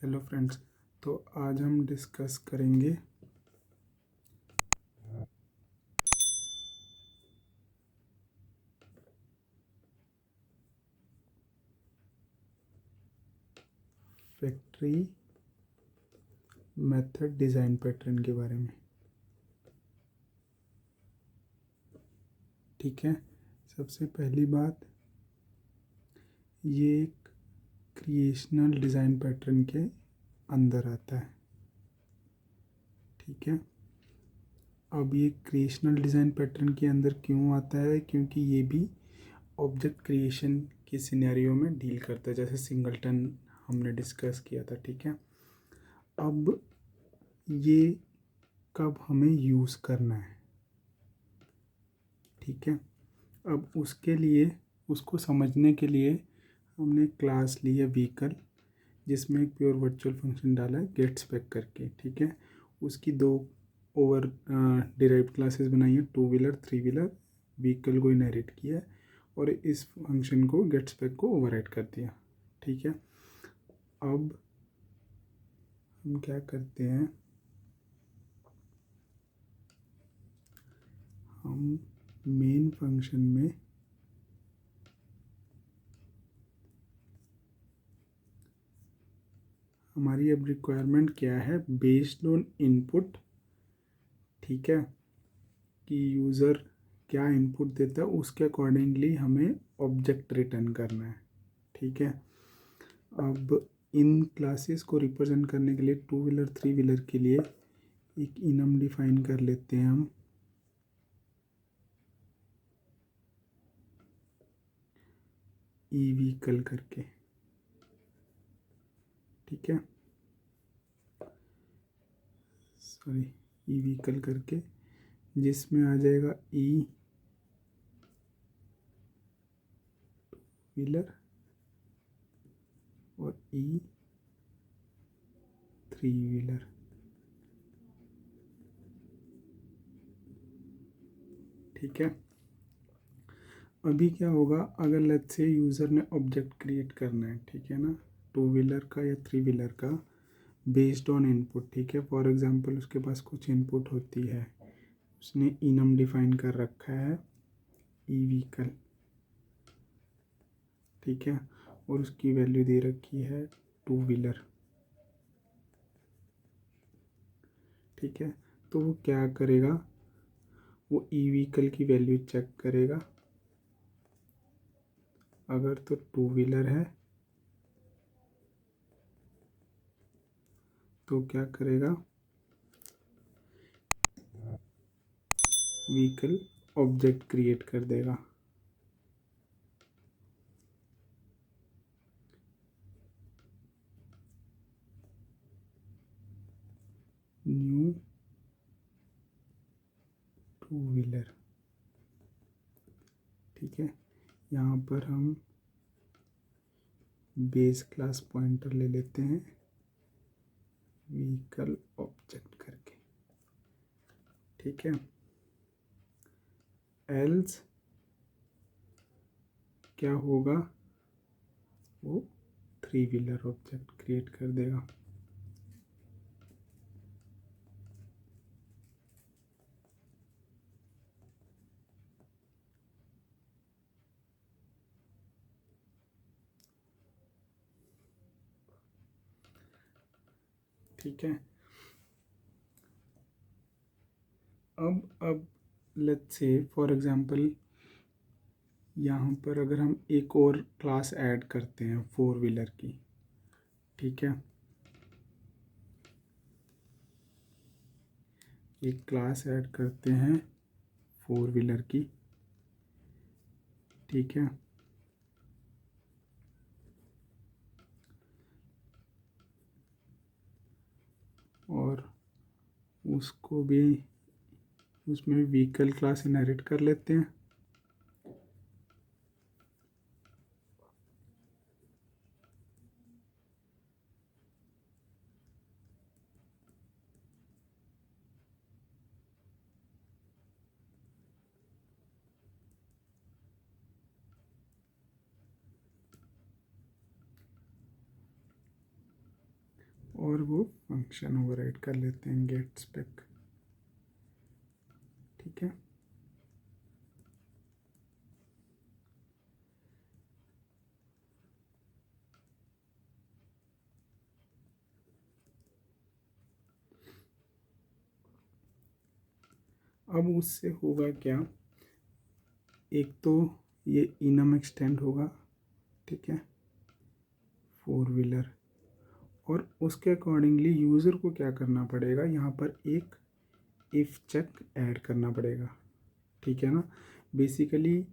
Hello friends, तो आज हम डिस्कस करेंगे फैक्ट्री मेथड डिज़ाइन पैटर्न के बारे में। ठीक है, सबसे पहली बात, ये एक क्रिएशनल डिज़ाइन पैटर्न के अंदर आता है। ठीक है, अब ये क्रिएशनल डिज़ाइन पैटर्न के अंदर क्यों आता है? क्योंकि ये भी ऑब्जेक्ट क्रिएशन के सिनेरियो में डील करता है, जैसे सिंगलटन हमने डिस्कस किया था। ठीक है, अब ये कब हमें यूज़ करना है? ठीक है, अब उसके लिए, उसको समझने के लिए हमने क्लास ली है व्हीकल, जिसमें एक प्योर वर्चुअल फंक्शन डाला है गेट स्पेक करके। ठीक है, उसकी दो ओवर डिराइव्ड क्लासेस बनाई है, 2 व्हीलर 3 व्हीलर। व्हीकल को इनहेरिट किया है और इस फंक्शन को गेट स्पेक को ओवरराइड कर दिया। ठीक है, अब हम क्या करते हैं, हम मेन फंक्शन में हमारी अब रिक्वायरमेंट क्या है, बेस्ड ऑन इनपुट। ठीक है, कि यूज़र क्या इनपुट देता है उसके अकॉर्डिंगली हमें ऑब्जेक्ट रिटर्न करना है। ठीक है, अब इन क्लासेस को रिप्रेजेंट करने के लिए 2 व्हीलर 3 व्हीलर के लिए एक इनम डिफाइन कर लेते हैं हम। ई व्हीकल करके। ठीक है, सॉरी, ई व्हीकल करके, जिसमें आ जाएगा ई व्हीलर और ई 3 व्हीलर। ठीक है, अभी क्या होगा, अगर लेट्स से यूज़र ने ऑब्जेक्ट क्रिएट करना है, ठीक है ना, 2 व्हीलर का या 3 व्हीलर का, बेस्ड ऑन इनपुट। ठीक है, फॉर एग्जांपल उसके पास कुछ इनपुट होती है, उसने इनम डिफाइन कर रखा है ई व्हीकल। ठीक है, और उसकी वैल्यू दे रखी है 2 व्हीलर। ठीक है, तो वो क्या करेगा, वो ई व्हीकल की वैल्यू चेक करेगा। अगर तो 2 व्हीलर है तो क्या करेगा, व्हीकल ऑब्जेक्ट क्रिएट कर देगा। New 2 wheeler. ठीक है, यहाँ पर हम बेस क्लास पॉइंटर ले लेते हैं व्हीकल ऑब्जेक्ट करके। ठीक है, एल्स क्या होगा, वो 3 व्हीलर ऑब्जेक्ट क्रिएट कर देगा। ठीक है, अब लेट्स से फॉर एग्जांपल यहाँ पर अगर हम एक और क्लास ऐड करते हैं 4 व्हीलर की। ठीक है, एक क्लास ऐड करते हैं 4 व्हीलर की। ठीक है, और उसको भी, उसमें व्हीकल क्लास इनहेरिट कर लेते हैं। और वो फंक्शन ओवरराइड कर लेते हैं गेट स्पेक। ठीक है, अब उससे होगा क्या, एक तो ये इनम एक्सटेंड होगा, ठीक है, 4 व्हीलर, और उसके अकॉर्डिंगली यूज़र को क्या करना पड़ेगा, यहाँ पर एक इफ़ चेक ऐड करना पड़ेगा। ठीक है ना। बेसिकली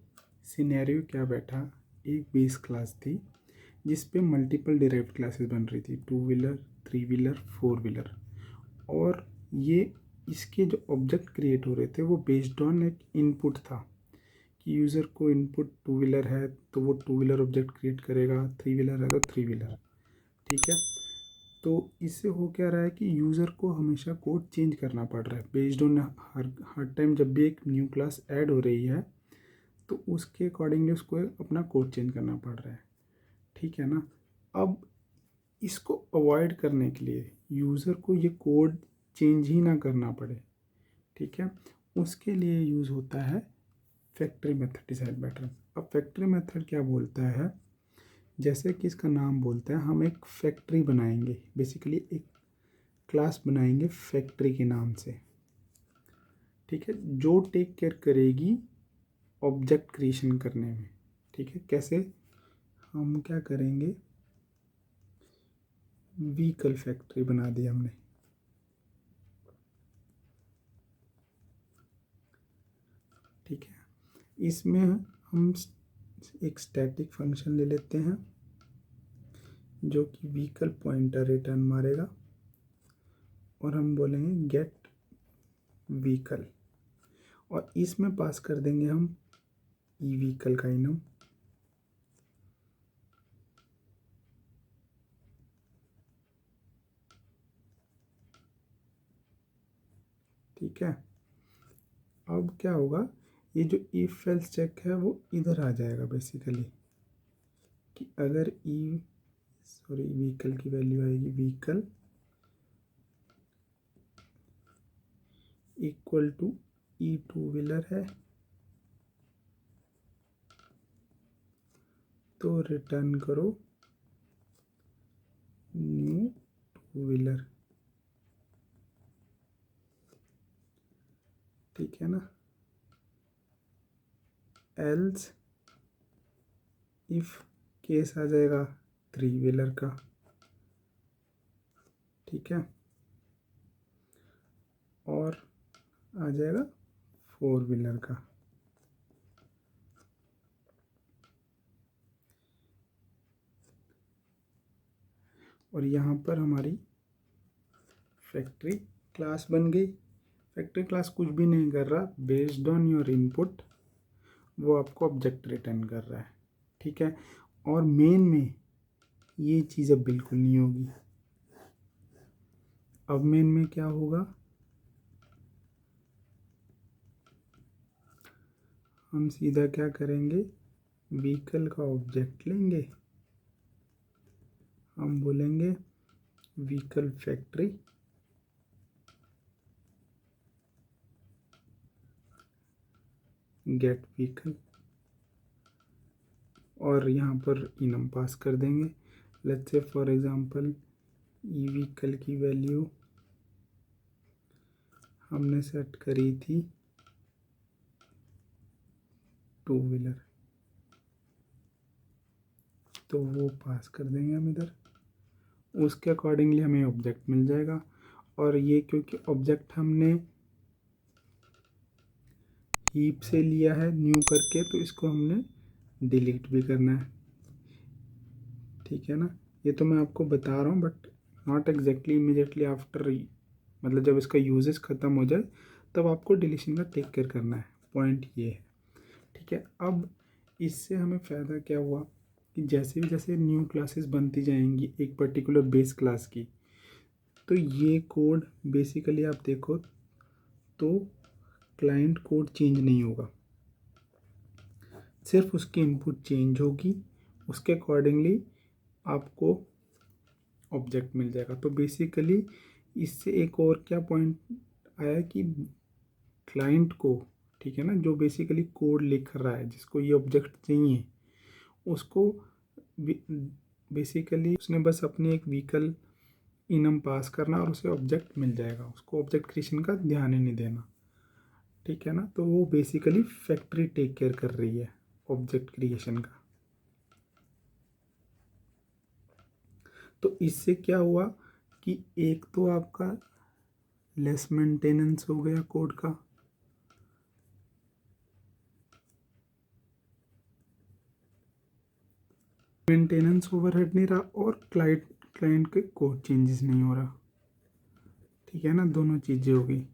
सिनेरियो क्या बैठा, एक बेस क्लास थी जिस पे मल्टीपल डिराइव्ड क्लासेस बन रही थी, 2 व्हीलर, 3 व्हीलर, 4 व्हीलर, और ये इसके जो ऑब्जेक्ट क्रिएट हो रहे थे वो बेस्ड ऑन एक इनपुट था कि यूज़र को इनपुट 2 व्हीलर है तो वो 2 व्हीलर ऑब्जेक्ट क्रिएट करेगा, 3 व्हीलर है तो 3 व्हीलर। ठीक है, तो इससे हो क्या रहा है कि यूज़र को हमेशा कोड चेंज करना पड़ रहा है बेस्ड ऑन हर टाइम जब भी एक न्यू क्लास ऐड हो रही है तो उसके अकॉर्डिंगली उसको अपना कोड चेंज करना पड़ रहा है। ठीक है ना। अब इसको अवॉइड करने के लिए यूज़र को ये कोड चेंज ही ना करना पड़े, ठीक है, उसके लिए यूज़ होता है फैक्ट्री मेथड डिसाइड पैटर्न। अब फैक्ट्री मेथड क्या बोलता है, जैसे कि इसका नाम बोलता है, हम एक फैक्ट्री बनाएंगे, बेसिकली एक क्लास बनाएंगे फैक्ट्री के नाम से। ठीक है, जो टेक केयर करेगी ऑब्जेक्ट क्रिएशन करने में। ठीक है, कैसे, हम क्या करेंगे, व्हीकल फैक्ट्री बना दी हमने। ठीक है, इसमें हम एक स्टैटिक फंक्शन ले लेते हैं जो कि व्हीकल पॉइंटर रिटर्न मारेगा, और हम बोलेंगे गेट व्हीकल, और इसमें पास कर देंगे हम ई व्हीकल का इनम। ठीक है, अब क्या होगा, ये जो इफ एल्स चेक है वो इधर आ जाएगा बेसिकली, कि अगर व्हीकल की वैल्यू आएगी vehicle equal to E 2 wheeler है तो रिटर्न करो न्यू 2 व्हीलर। ठीक है ना, एल्स इफ केस आ जाएगा 3 व्हीलर का। ठीक है, और आ जाएगा 4 व्हीलर का। और यहाँ पर हमारी फैक्ट्री क्लास बन गई। फैक्ट्री क्लास कुछ भी नहीं कर रहा, बेस्ड ऑन योर इनपुट वो आपको ऑब्जेक्ट रिटर्न कर रहा है। ठीक है, और मेन में ये चीज़ अब बिल्कुल नहीं होगी। अब मेन में क्या होगा, हम सीधा क्या करेंगे, व्हीकल का ऑब्जेक्ट लेंगे, हम बोलेंगे व्हीकल फैक्ट्री गेट व्हीकल, और यहाँ पर इनम पास कर देंगे। Let's say for example e vehicle की वैल्यू हमने सेट करी थी 2 व्हीलर, तो वो पास कर देंगे हम इधर, उसके अकॉर्डिंगली हमें ऑब्जेक्ट मिल जाएगा। और ये क्योंकि ऑब्जेक्ट हमने हीप से लिया है न्यू करके, तो इसको हमने डिलीट भी करना है। ठीक है ना, ये तो मैं आपको बता रहा हूँ, but not exactly immediately after, मतलब जब इसका यूजेस ख़त्म हो जाए तब आपको डिलीशन का टेक केयर करना है, पॉइंट ये है। ठीक है, अब इससे हमें फ़ायदा क्या हुआ कि जैसे भी जैसे न्यू क्लासेस बनती जाएंगी एक पर्टिकुलर बेस क्लास की, तो ये कोड बेसिकली आप देखो तो क्लाइंट कोड चेंज नहीं होगा, सिर्फ उसकी इनपुट चेंज होगी, उसके अकॉर्डिंगली आपको ऑब्जेक्ट मिल जाएगा। तो बेसिकली इससे एक और क्या पॉइंट आया कि क्लाइंट को, ठीक है ना, जो बेसिकली कोड लिख रहा है, जिसको ये ऑब्जेक्ट चाहिए, उसको बेसिकली उसने बस अपनी एक व्हीकल इनम पास करना और उसे ऑब्जेक्ट मिल जाएगा, उसको ऑब्जेक्ट क्रिएशन का ध्यान ही नहीं देना, ठीक है ना। तो वो बेसिकली फैक्ट्री टेक केयर कर रही है ऑब्जेक्ट क्रिएशन का। तो इससे क्या हुआ कि एक तो आपका लेस मेंटेनेंस हो गया कोड का, मेंटेनेंस ओवरहेड नहीं रहा, और क्लाइंट के कोड चेंजेस नहीं हो रहा, ठीक है ना, दोनों चीज़ें हो गई।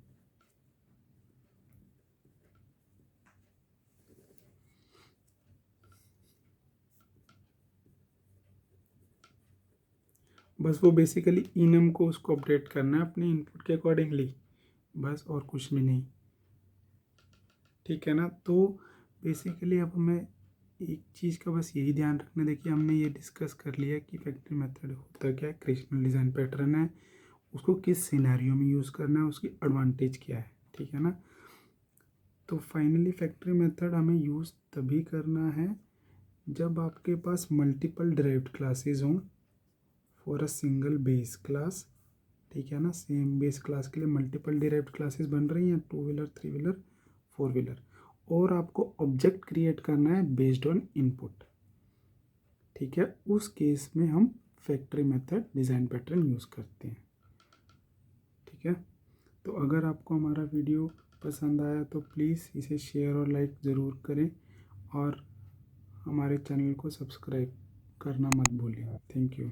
बस वो बेसिकली इनम को उसको अपडेट करना है अपने इनपुट के अकॉर्डिंगली, बस और कुछ भी नहीं, ठीक है ना। तो बेसिकली अब हमें एक चीज़ का बस यही ध्यान रखना, देखिए हमने ये डिस्कस कर लिया कि फैक्ट्री मेथड होता क्या है, क्रिएशनल डिज़ाइन पैटर्न है, उसको किस सिनेरियो में यूज़ करना है, उसकी एडवांटेज क्या है, ठीक है ना। तो फाइनली फैक्ट्री मेथड हमें यूज़ तभी करना है जब आपके पास मल्टीपल डिराइव्ड क्लासेस हों for a single base class, ठीक है ना। सेम बेस क्लास के लिए मल्टीपल डिराइव्ड क्लासेस बन रही हैं, 2 व्हीलर, 3 व्हीलर, 4 व्हीलर, और आपको ऑब्जेक्ट क्रिएट करना है बेस्ड ऑन इनपुट, ठीक है। उस केस में हम factory method design pattern use करते हैं, ठीक है। तो अगर आपको हमारा वीडियो पसंद आया तो प्लीज़ इसे शेयर और लाइक ज़रूर करें, और हमारे चैनल को सब्सक्राइब करना मत भूलिए। Thank you.